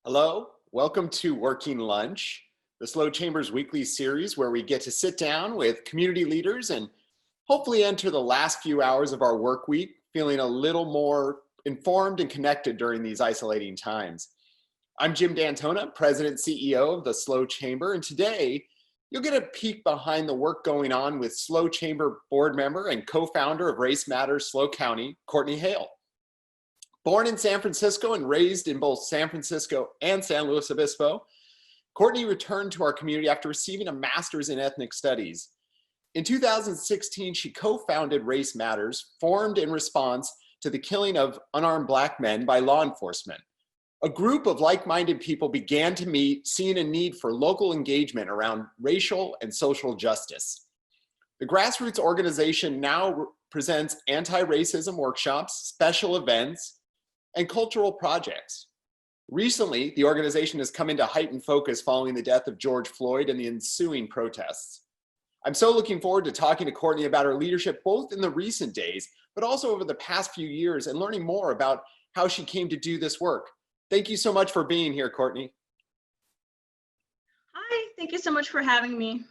Hello, welcome to Working Lunch, the Slow Chambers weekly series where we get to sit down with community leaders and hopefully enter the last few hours of our work week feeling a little more informed and connected during these isolating times. I'm Jim D'Antona, President and CEO of the Slow Chamber, and today you'll get a peek behind the work going on with Slow Chamber board member and co-founder of Race Matters Slow County, Courtney Haile. Born in San Francisco and raised in both San Francisco and San Luis Obispo, Courtney returned to our community after receiving a master's in ethnic studies. In 2016, she co-founded Race Matters, formed in response to the killing of unarmed Black men by law enforcement. A group of like-minded people began to meet, seeing a need for local engagement around racial and social justice. The grassroots organization now presents anti-racism workshops, special events, and cultural projects. Recently, the organization has come into heightened focus following the death of George Floyd and the ensuing protests. I'm so looking forward to talking to Courtney about her leadership, both in the recent days, but also over the past few years, and learning more about how she came to do this work. Thank you so much for being here, Courtney. Hi, thank you so much for having me.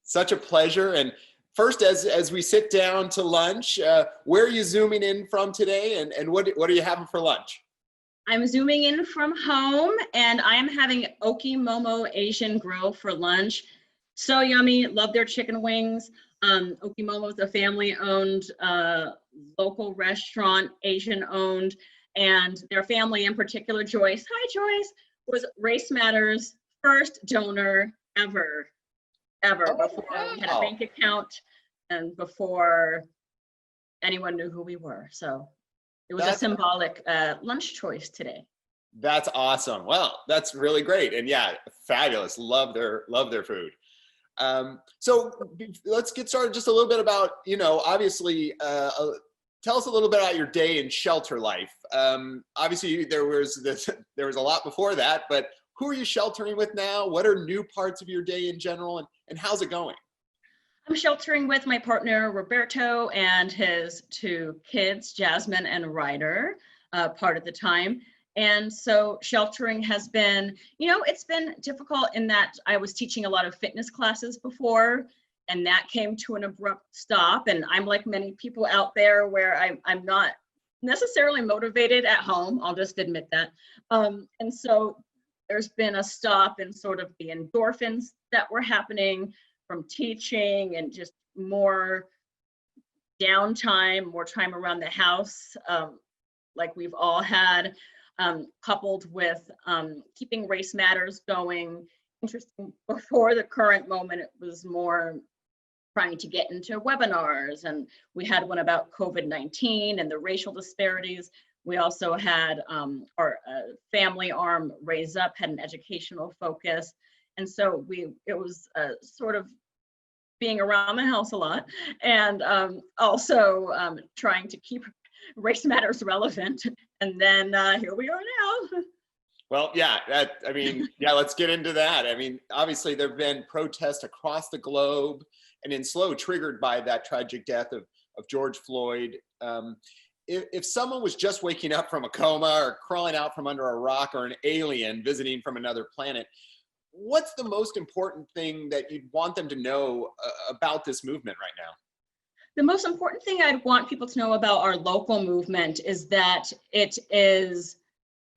Such a pleasure. And first, as we sit down to lunch, where are you zooming in from today, and what are you having for lunch? I'm zooming in from home, and I am having Okimomo Asian Grill for lunch. So yummy, love their chicken wings. Okimomo is a family-owned local restaurant, Asian-owned, and their family in particular, Joyce, hi Joyce, was Race Matters' first donor ever, before we had a bank account and before anyone knew who we were. So it was a symbolic lunch choice today. That's awesome. Well, that's really great. And yeah, fabulous. Love their food. So let's get started just a little bit about, obviously, tell us a little bit about your day in shelter life. Obviously there was a lot before that, but who are you sheltering with now? What are new parts of your day in general, and how's it going? I'm sheltering with my partner, Roberto, and his two kids, Jasmine and Ryder, part of the time. And so sheltering has been, it's been difficult in that I was teaching a lot of fitness classes before, and that came to an abrupt stop. And I'm like many people out there where I'm not necessarily motivated at home. I'll just admit that. And so there's been a stop in sort of the endorphins that were happening from teaching and just more downtime, more time around the house, like we've all had, coupled with keeping Race Matters going. Interesting, before the current moment, it was more trying to get into webinars, and we had one about COVID-19 and the racial disparities. We also had our family arm, Raise Up, had an educational focus. And so it was sort of being around the house a lot, and also trying to keep Race Matters relevant. And then here we are now. Well, yeah, let's get into that. I mean, obviously there have been protests across the globe and in Slow triggered by that tragic death of George Floyd. If someone was just waking up from a coma or crawling out from under a rock, or an alien visiting from another planet, what's the most important thing that you'd want them to know about this movement right now? The most important thing I'd want people to know about our local movement is that it is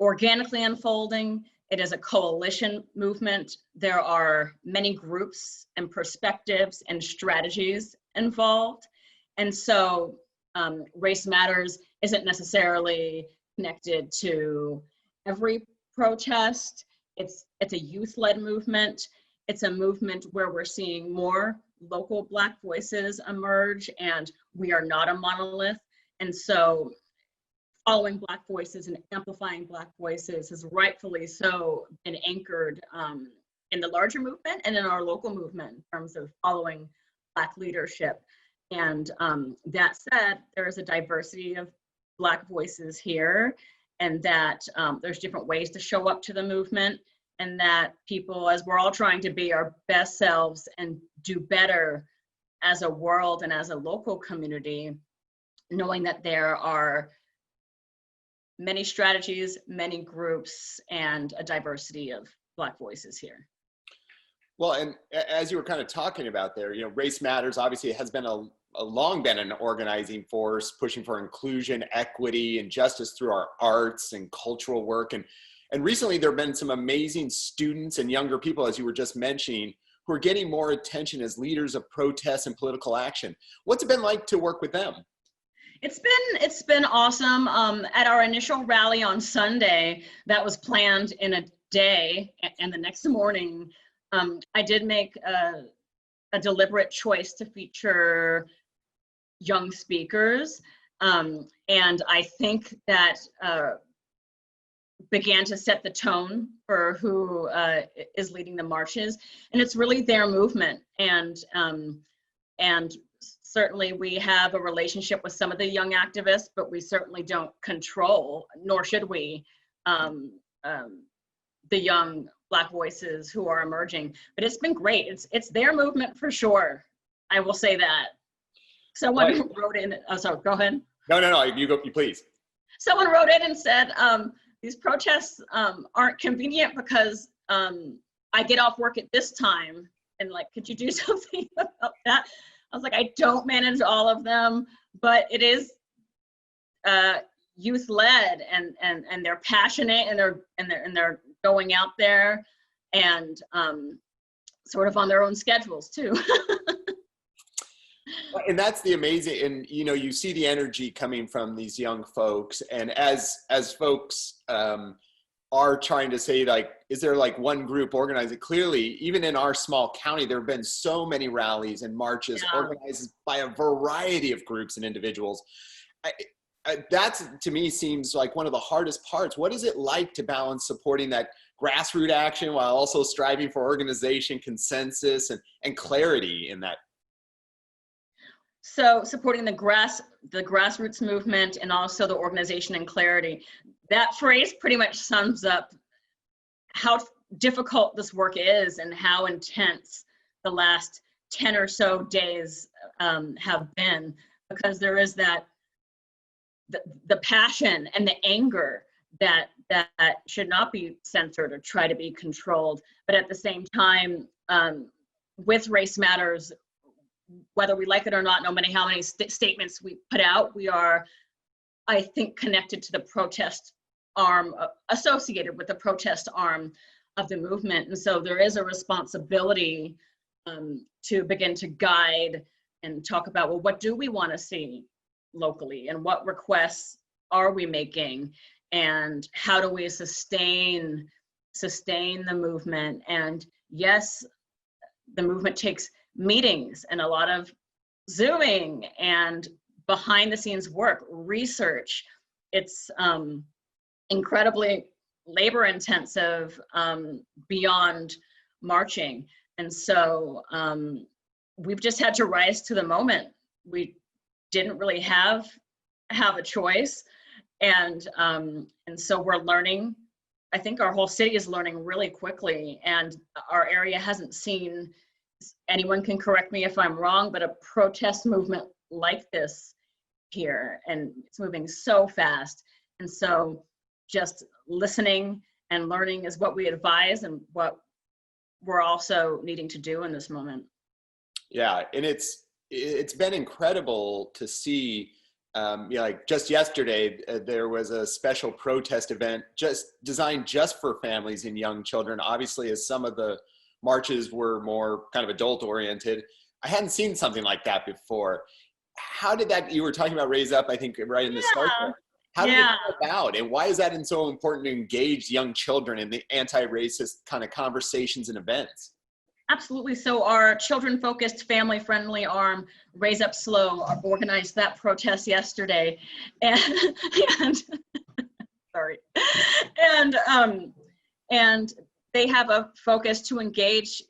organically unfolding. It is a coalition movement. There are many groups and perspectives and strategies involved. And so Race Matters isn't necessarily connected to every protest. It's a youth-led movement. It's a movement where we're seeing more local Black voices emerge, and we are not a monolith. And so following Black voices and amplifying Black voices has rightfully so been anchored in the larger movement and in our local movement in terms of following Black leadership. And that said, there is a diversity of Black voices here, and that there's different ways to show up to the movement, and that people, as we're all trying to be our best selves and do better as a world and as a local community, knowing that there are many strategies, many groups, and a diversity of Black voices here. Well, and as you were kind of talking about there, you know, Race Matters obviously has been a long been an organizing force, pushing for inclusion, equity, and justice through our arts and cultural work. And recently there have been some amazing students and younger people, as you were just mentioning, who are getting more attention as leaders of protest and political action. What's it been like to work with them? It's been awesome. At our initial rally on Sunday, that was planned in a day, and the next morning, I did make a deliberate choice to feature young speakers, and I think that began to set the tone for who is leading the marches, and it's really their movement. And certainly we have a relationship with some of the young activists, but we certainly don't control, nor should we, the young Black voices who are emerging. But it's been great. It's their movement for sure. I will say that. Someone wrote in, oh, sorry, go ahead. No, you go, you please. Someone wrote in and said, these protests aren't convenient because I get off work at this time, and like, could you do something about that? I was like, I don't manage all of them, but it is youth led, and they're passionate, and they're going out there and sort of on their own schedules too. And that's the amazing, and you know, you see the energy coming from these young folks, and as folks are trying to say, like, is there like one group organizing? Clearly, even in our small county, there have been so many rallies and marches organized by a variety of groups and individuals. That's, to me, seems like one of the hardest parts. What is it like to balance supporting that grassroots action while also striving for organization, consensus, and clarity in that? So supporting the grassroots movement and also the organization and clarity. That phrase pretty much sums up how difficult this work is and how intense the last 10 or so days have been, because there is that the passion and the anger that should not be censored or try to be controlled. But at the same time, with Race Matters, whether we like it or not, no matter how many statements we put out, we are, I think, connected to the protest arm, associated with the protest arm of the movement. And so there is a responsibility to begin to guide and talk about, well, what do we want to see locally, and what requests are we making, and how do we sustain the movement? And yes, the movement takes meetings and a lot of Zooming and behind the scenes work, research. It's incredibly labor intensive beyond marching. And so we've just had to rise to the moment. We didn't really have a choice. And so we're learning. I think our whole city is learning really quickly, and our area hasn't seen, anyone can correct me if I'm wrong, but a protest movement like this here, and it's moving so fast. And so just listening and learning is what we advise and what we're also needing to do in this moment. Yeah, and it's been incredible to see. Like just yesterday, there was a special protest event just designed just for families and young children. Obviously, as some of the marches were more kind of adult oriented, I hadn't seen something like that before. How did that, you were talking about Raise Up, I think, right in the start there. How did it come about, and why is that so important to engage young children in the anti-racist kind of conversations and events? Absolutely. So our children-focused, family-friendly arm, Raise Up Slow, organized that protest yesterday, and sorry, and they have a focus to engage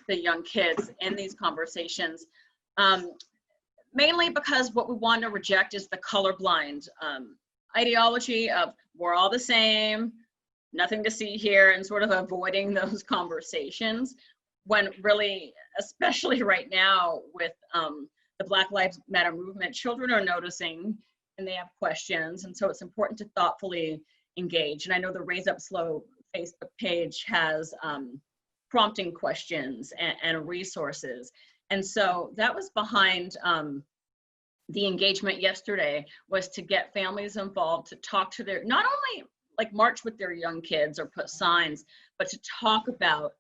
the young kids in these conversations, mainly because what we want to reject is the colorblind ideology of we're all the same, nothing to see here, and sort of avoiding those conversations. When really, especially right now with the Black Lives Matter movement, children are noticing and they have questions. And so it's important to thoughtfully engage. And I know the Raise Up Slow Facebook page has prompting questions and resources. And so that was behind the engagement yesterday, was to get families involved, to talk to their, not only like march with their young kids or put signs, but to talk about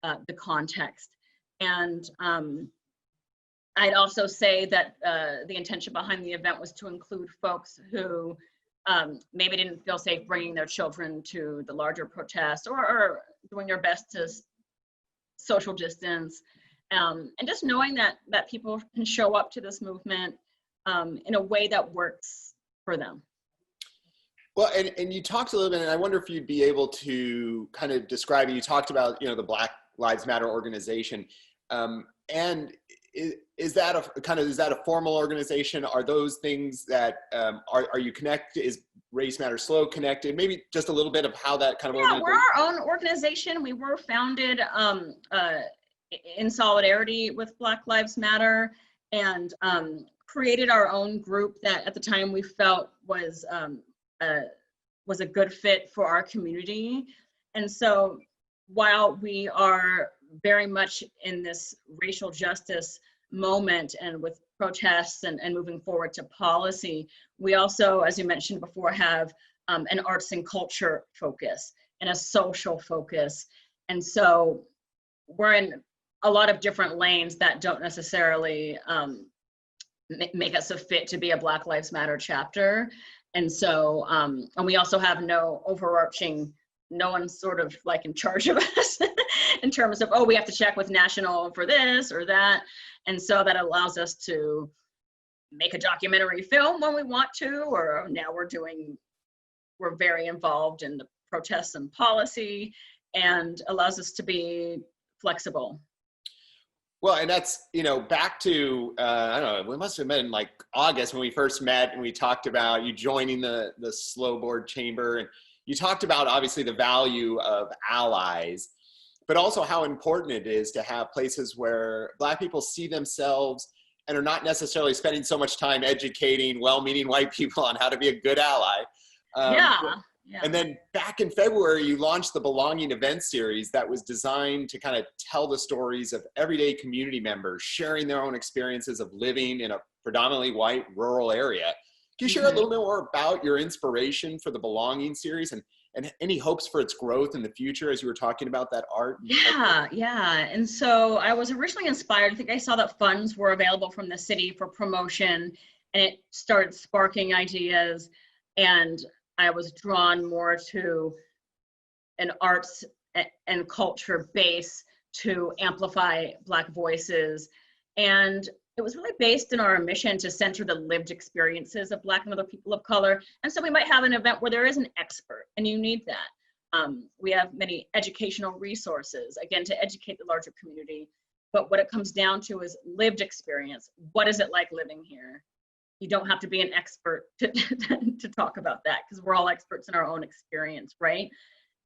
the context. And I'd also say that the intention behind the event was to include folks who maybe didn't feel safe bringing their children to the larger protest, or doing their best to social distance, and just knowing that people can show up to this movement in a way that works for them. Well, and you talked a little bit, and I wonder if you'd be able to kind of describe it. You talked about, the Black Lives Matter organization, and is that a formal organization? Are those things that are you connected? Is Race Matter Slow connected? Maybe just a little bit of how that kind of organization. We're our own organization. We were founded in solidarity with Black Lives Matter, and created our own group that at the time we felt was a good fit for our community. And so while we are very much in this racial justice moment and with protests and moving forward to policy, we also, as you mentioned before, have an arts and culture focus and a social focus. And so we're in a lot of different lanes that don't necessarily make us a fit to be a Black Lives Matter chapter. And so, and we also have no overarching, no one's sort of like in charge of us in terms of, oh, we have to check with national for this or that. And so that allows us to make a documentary film when we want to, or now we're very involved in the protests and policy, and allows us to be flexible. Well, and that's, back to, I don't know, we must have been in like August when we first met, and we talked about you joining the Slow Board Chamber, and you talked about obviously the value of allies, but also how important it is to have places where Black people see themselves and are not necessarily spending so much time educating well-meaning white people on how to be a good ally. Yeah. And then back in February, you launched the Belonging event series that was designed to kind of tell the stories of everyday community members sharing their own experiences of living in a predominantly white rural area. Can you share a little bit more about your inspiration for the Belonging series and any hopes for its growth in the future, as you were talking about that art? Yeah. And so I was originally inspired. I think I saw that funds were available from the city for promotion, and it started sparking ideas. And I was drawn more to an arts and culture base to amplify Black voices. And it was really based in our mission to center the lived experiences of Black and other people of color. And so we might have an event where there is an expert, and you need that. We have many educational resources, again, to educate the larger community. But what it comes down to is lived experience. What is it like living here? You don't have to be an expert to talk about that, because we're all experts in our own experience, right?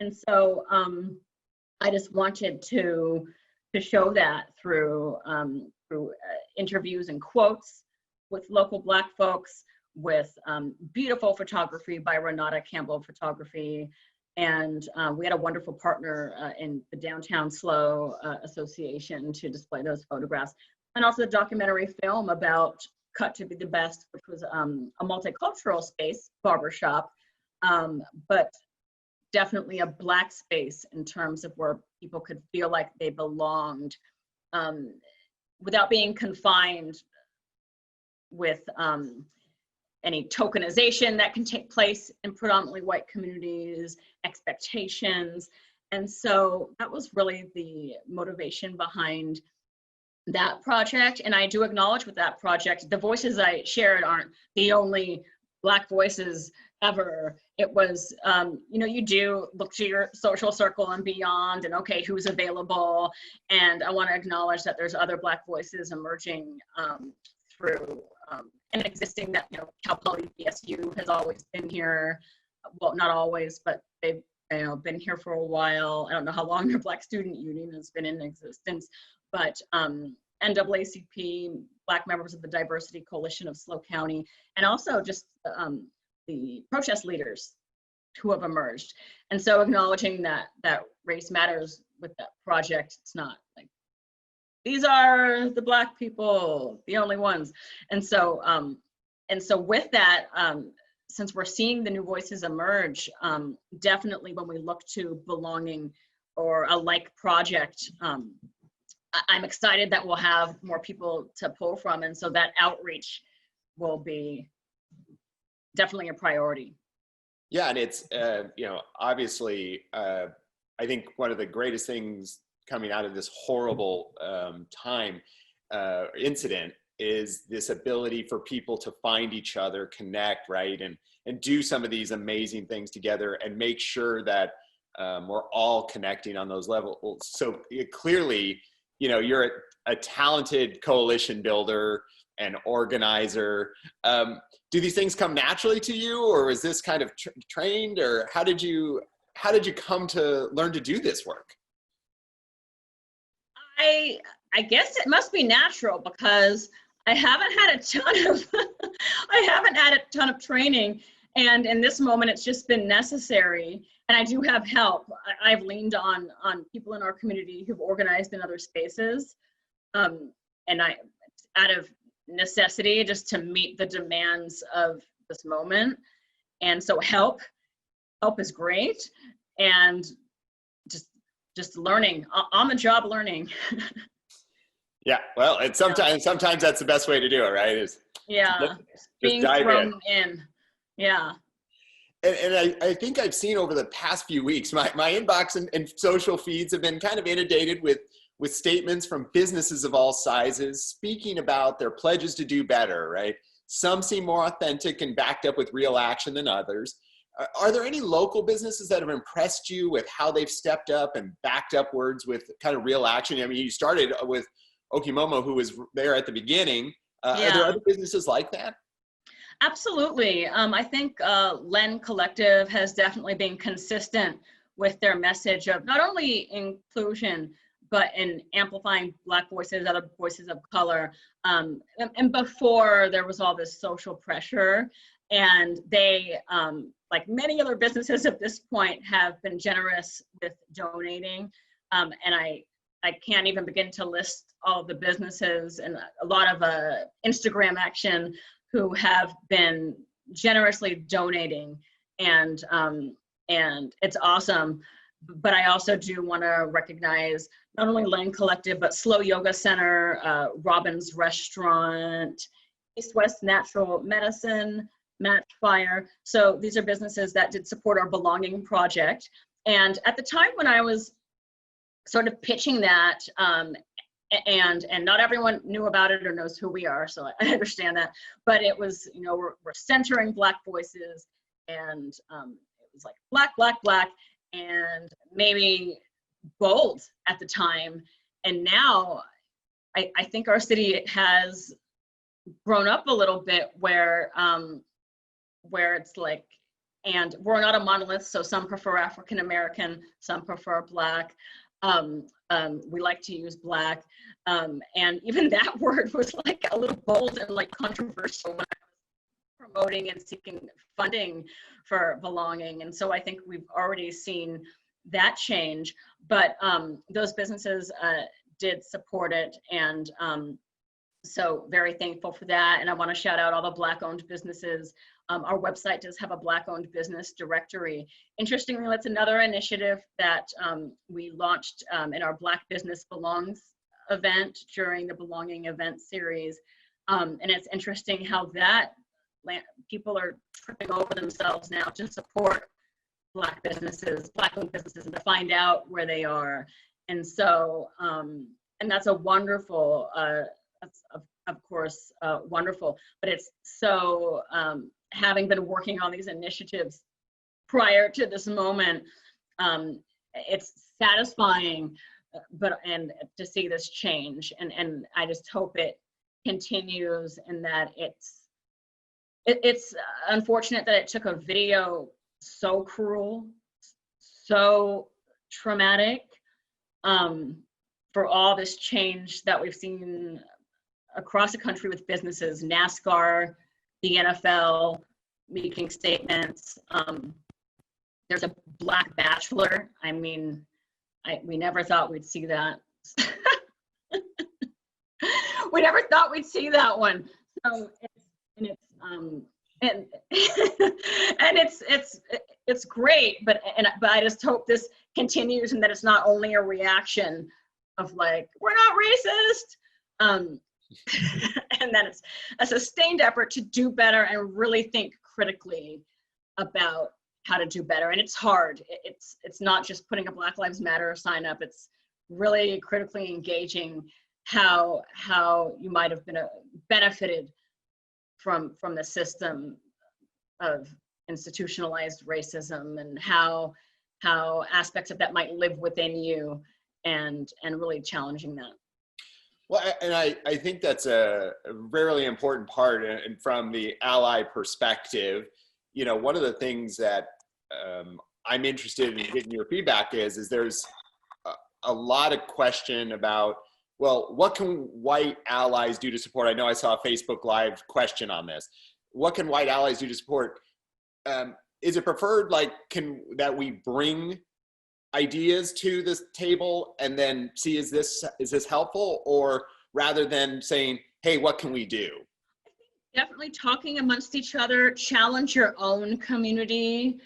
And so I just wanted to show that through interviews and quotes with local Black folks, with beautiful photography by Renata Campbell Photography. And we had a wonderful partner in the Downtown Slow Association to display those photographs. And also the documentary film about Cut to Be the Best, which was a multicultural space, barbershop, but definitely a Black space in terms of where people could feel like they belonged without being confined with any tokenization that can take place in predominantly white communities, expectations. And so that was really the motivation behind that project. And I do acknowledge with that project, the voices I shared aren't the only Black voices ever. It was, you do look to your social circle and beyond, and okay, who's available. And I want to acknowledge that there's other Black voices emerging through and existing, that, Cal Poly BSU has always been here. Well, not always, but they've been here for a while. I don't know how long their Black Student Union has been in existence, but NAACP, Black members of the Diversity Coalition of SLO County, and also just the protest leaders who have emerged. And so acknowledging that race matters with that project. It's not like, these are the Black people, the only ones. And so with that, since we're seeing the new voices emerge, definitely when we look to belonging or a like project, I'm excited that we'll have more people to pull from. And so that outreach will be definitely a priority. Yeah, and it's, obviously, I think one of the greatest things coming out of this horrible incident is this ability for people to find each other, connect, right? And do some of these amazing things together and make sure that we're all connecting on those levels. So clearly, you're a talented coalition builder and organizer. Do these things come naturally to you, or is this kind of trained, or how did you come to learn to do this work? I guess it must be natural, because I haven't had a ton of training, and in this moment it's just been necessary. And I do have help. I've leaned on people in our community who've organized in other spaces, and out of necessity, just to meet the demands of this moment. And so help is great, and just learning, on the job learning. Yeah, well, and sometimes that's the best way to do it, right? Is being thrown in. Yeah. And I think I've seen over the past few weeks, my inbox and social feeds have been kind of inundated with statements from businesses of all sizes speaking about their pledges to do better, right? Some seem more authentic and backed up with real action than others. Are there any local businesses that have impressed you with how they've stepped up and backed up words with kind of real action? I mean, you started with Okimomo, who was there at the beginning. Are there other businesses like that? Absolutely. I think Len Collective has definitely been consistent with their message of not only inclusion, but in amplifying Black voices, other voices of color. And before there was all this social pressure, and they, like many other businesses at this point, have been generous with donating. And I can't even begin to list all of the businesses and a lot of Instagram action who have been generously donating, and it's awesome. But I also do want to recognize not only Lane Collective, but Slow Yoga Center, Robin's Restaurant, East West Natural Medicine, Match Fire. So these are businesses that did support our Belonging project. And at the time when I was sort of pitching that, and not everyone knew about it or knows who we are, so I understand that. But it was, we're centering Black voices, and it was like Black, Black, Black, and maybe bold at the time. And now I think our city has grown up a little bit where it's like, and we're not a monolith, so some prefer African American, some prefer Black. We like to use Black, and even that word was like a little bold and like controversial when I was promoting and seeking funding for Belonging. And so I think we've already seen that change, but those businesses did support it, and so very thankful for that. And I want to shout out all the Black-owned businesses. Our website does have a Black-owned business directory. Interestingly, that's another initiative that we launched in our Black Business Belongs event during the Belonging event series. And it's interesting how that people are tripping over themselves now to support Black businesses, Black-owned businesses, and to find out where they are. And so, and that's a wonderful, that's of course wonderful, but it's so, having been working on these initiatives prior to this moment, it's satisfying, and to see this change, and I just hope it continues, and that it's unfortunate that it took a video so cruel, so traumatic, for all this change that we've seen across the country with businesses, NASCAR, the NFL, making statements. There's a Black Bachelor. I mean, we never thought we'd see that. We never thought we'd see that one. So and it's great, but I just hope this continues and that it's not only a reaction of like, we're not racist. And then it's a sustained effort to do better and really think critically about how to do better. And it's hard. It's not just putting a Black Lives Matter sign up. It's really critically engaging how you might have been benefited from the system of institutionalized racism, and how aspects of that might live within you, and really challenging that. Well, and I think that's a really important part. And from the ally perspective, you know, one of the things that I'm interested in getting your feedback is there's a lot of question about, well, what can white allies do to support? I know I saw a Facebook Live question on this. What can white allies do to support? Is it preferred, like, that we bring ideas to this table and then see, is this helpful, or rather than saying, hey, what can we do? Definitely talking amongst each other, challenge your own community.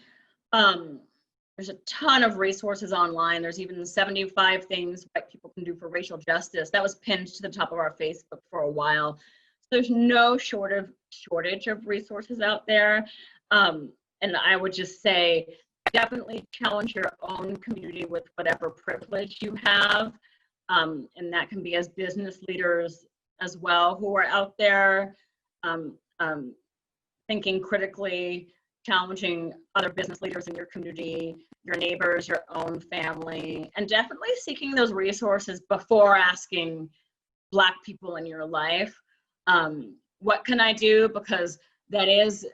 There's a ton of resources online. There's even 75 things white people can do for racial justice. That was pinned to the top of our Facebook for a while. So there's no shortage of resources out there. And I would just say, definitely challenge your own community with whatever privilege you have. And that can be as business leaders as well, who are out there thinking critically, challenging other business leaders in your community, your neighbors, your own family, and definitely seeking those resources before asking Black people in your life, what can I do? Because that is,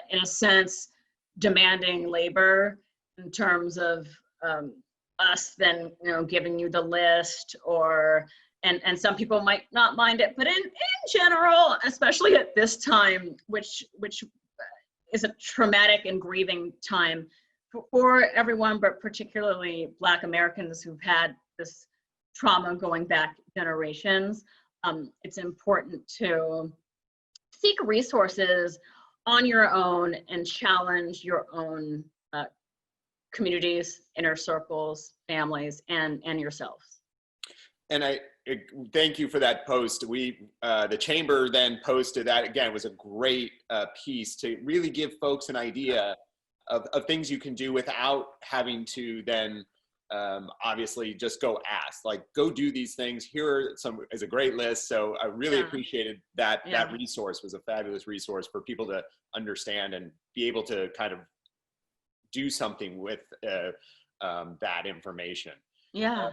in a sense, demanding labor in terms of us then, you know, giving you the list, or and some people might not mind it, but in general, especially at this time, which is a traumatic and grieving time for everyone, but particularly Black Americans who've had this trauma going back generations, it's important to seek resources on your own and challenge your own communities, inner circles, families, and yourselves. And I thank you for that post. The chamber then posted that. Again, it was a great piece to really give folks an idea of things you can do without having to then obviously just go ask, like, go do these things. Here is a great list. So I really appreciated that. Yeah. That resource was a fabulous resource for people to understand and be able to kind of do something with that information. Yeah.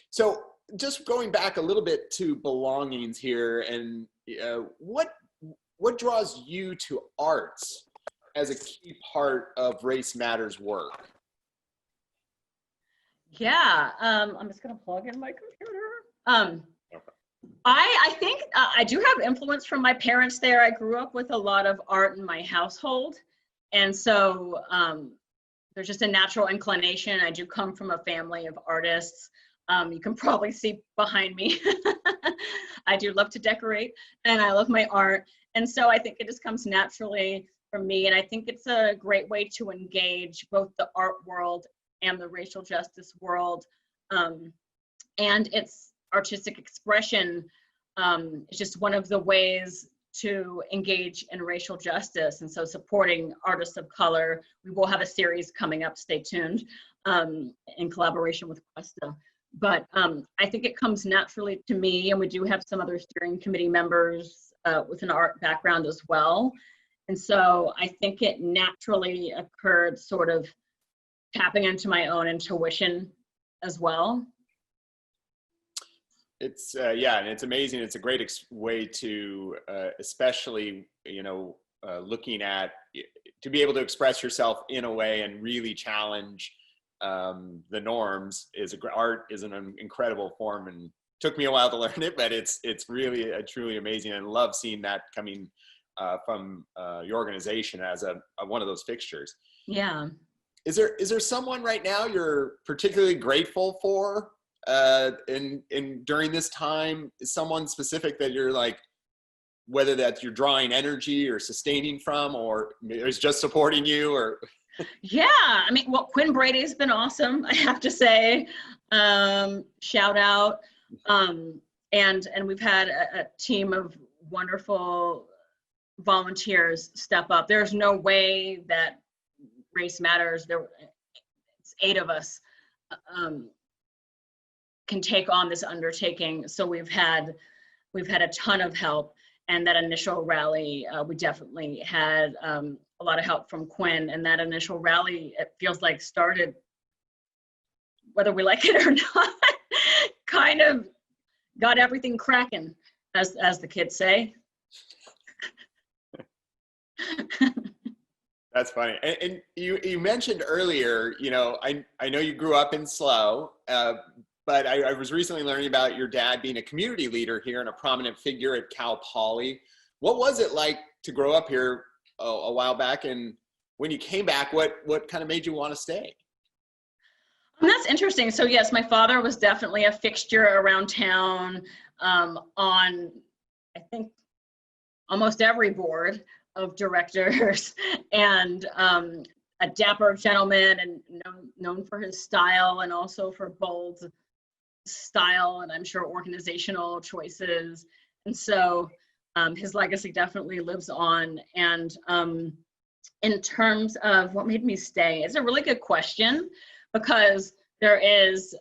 So just going back a little bit to belongings here, and what draws you to arts as a key part of Race Matters work? Yeah, I'm just gonna plug in my computer. I think I do have influence from my parents there. I grew up with a lot of art in my household, and so there's just a natural inclination. I do come from a family of artists. You can probably see behind me. I do love to decorate, and I love my art. And so I think it just comes naturally from me. And I think it's a great way to engage both the art world and the racial justice world. And its artistic expression is just one of the ways to engage in racial justice. And so supporting artists of color, we will have a series coming up, stay tuned, in collaboration with Cuesta. But I think it comes naturally to me, and we do have some other steering committee members with an art background as well. And so I think it naturally occurred, sort of tapping into my own intuition as well. It's yeah, and it's amazing. It's a great way to, especially, you know, looking at, to be able to express yourself in a way and really challenge the norms art is an incredible form, and took me a while to learn it, but it's really truly amazing, and love seeing that coming from your organization as a one of those fixtures. Yeah. Is there someone right now you're particularly grateful for in during this time? Is someone specific that you're like, whether that you're drawing energy or sustaining from, or is just supporting you, or? Yeah, I mean, well, Quinn Brady's been awesome, I have to say. Shout out. And we've had a team of wonderful volunteers step up. There's no way that Race Matters, it's 8 of us, can take on this undertaking. So we've had a ton of help. And that initial rally, we definitely had a lot of help from Quinn. And that initial rally, it feels like started, whether we like it or not, kind of got everything cracking, as the kids say. That's funny. And you mentioned earlier, you know, I know you grew up in SLO, but I was recently learning about your dad being a community leader here and a prominent figure at Cal Poly. What was it like to grow up here a while back? And when you came back, what kind of made you want to stay? And that's interesting. So yes, my father was definitely a fixture around town, on, I think, almost every board of directors, and a dapper gentleman, and known for his style, and also for bold style, and I'm sure organizational choices. And so his legacy definitely lives on. And in terms of what made me stay, it's a really good question, because there is,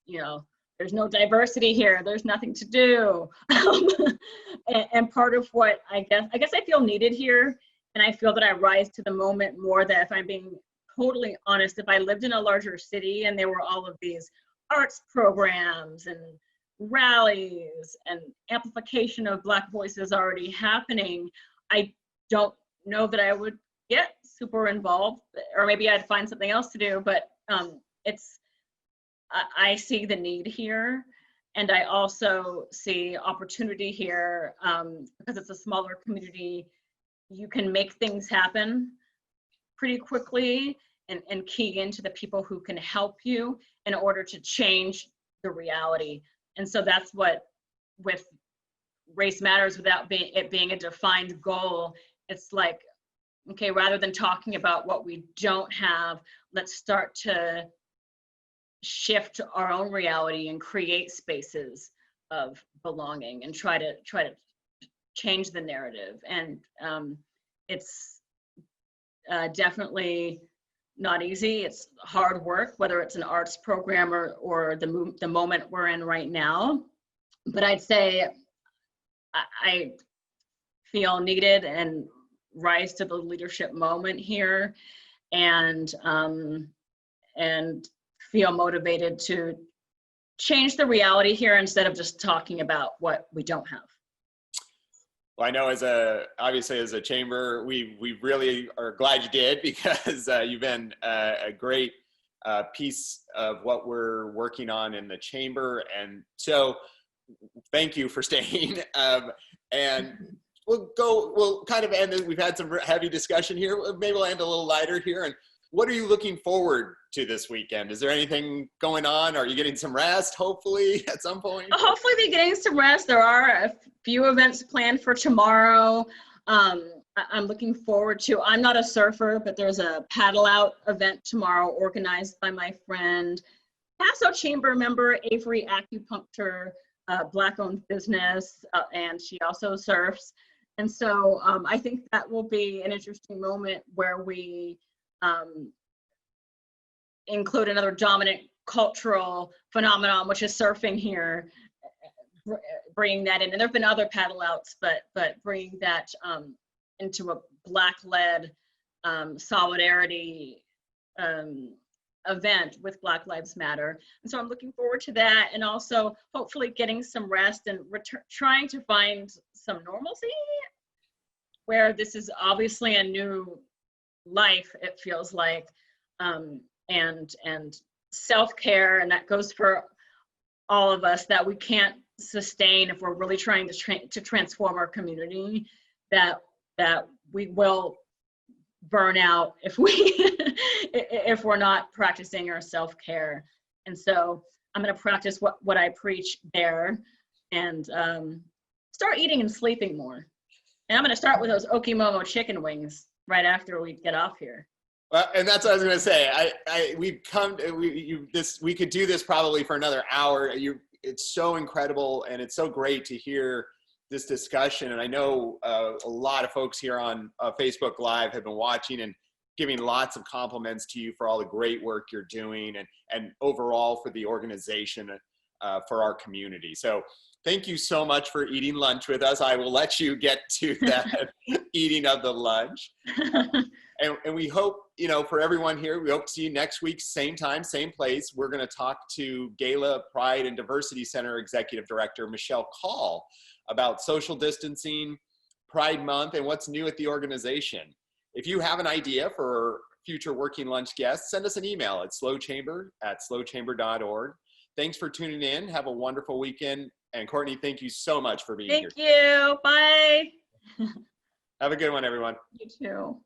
you know, there's no diversity here. There's nothing to do. And part of what I guess I feel needed here, and I feel that I rise to the moment more, that if I'm being totally honest, if I lived in a larger city and there were all of these arts programs and rallies and amplification of Black voices already happening, I don't know that I would get super involved, or maybe I'd find something else to do. But I see the need here, and I also see opportunity here, because it's a smaller community. You can make things happen pretty quickly, and key into the people who can help you in order to change the reality. And so that's what, with Race Matters, without it being a defined goal, it's like, okay, rather than talking about what we don't have, let's start to shift our own reality and create spaces of belonging, and try to change the narrative. And it's definitely not easy. It's hard work, whether it's an arts program or the moment we're in right now. But I'd say I feel needed and rise to the leadership moment here, and feel motivated to change the reality here, instead of just talking about what we don't have. Well, I know obviously as a chamber, we really are glad you did, because you've been a great piece of what we're working on in the chamber. And so thank you for staying. And we'll kind of end it. We've had some heavy discussion here. Maybe we'll end a little lighter here. And what are you looking forward to this weekend? Is there anything going on? Are you getting some rest, hopefully, at some point? Hopefully they're getting some rest. There are a few events planned for tomorrow. I'm looking forward to, I'm not a surfer, but there's a paddle out event tomorrow organized by my friend, Paso Chamber member Avery Acupuncture, Black-owned business, and she also surfs. And so I think that will be an interesting moment where we include another dominant cultural phenomenon, which is surfing here, bringing that in. And there have been other paddle outs, but bringing that into a Black-led solidarity event with Black Lives Matter. And so I'm looking forward to that, and also hopefully getting some rest and trying to find some normalcy, where this is obviously a new life, it feels like. and self-care, and that goes for all of us, that we can't sustain if we're really trying to transform our community, that we will burn out if we if we're not practicing our self-care. And so I'm going to practice what I preach there, and start eating and sleeping more. And I'm going to start with those Okimomo chicken wings right after we get off here. Well, and that's what I was going to say. We could do this probably for another hour. It's so incredible, and it's so great to hear this discussion. And I know a lot of folks here on Facebook Live have been watching and giving lots of compliments to you for all the great work you're doing, and overall for the organization, for our community. So thank you so much for eating lunch with us. I will let you get to that eating of the lunch. And we hope, for everyone here, we hope to see you next week, same time, same place. We're going to talk to Gala Pride and Diversity Center Executive Director Michelle Call about social distancing, Pride Month, and what's new at the organization. If you have an idea for future working lunch guests, send us an email at slowchamber@slowchamber.org. Thanks for tuning in. Have a wonderful weekend. And Courtney, thank you so much for being here. Thank you. Bye. Have a good one, everyone. You too.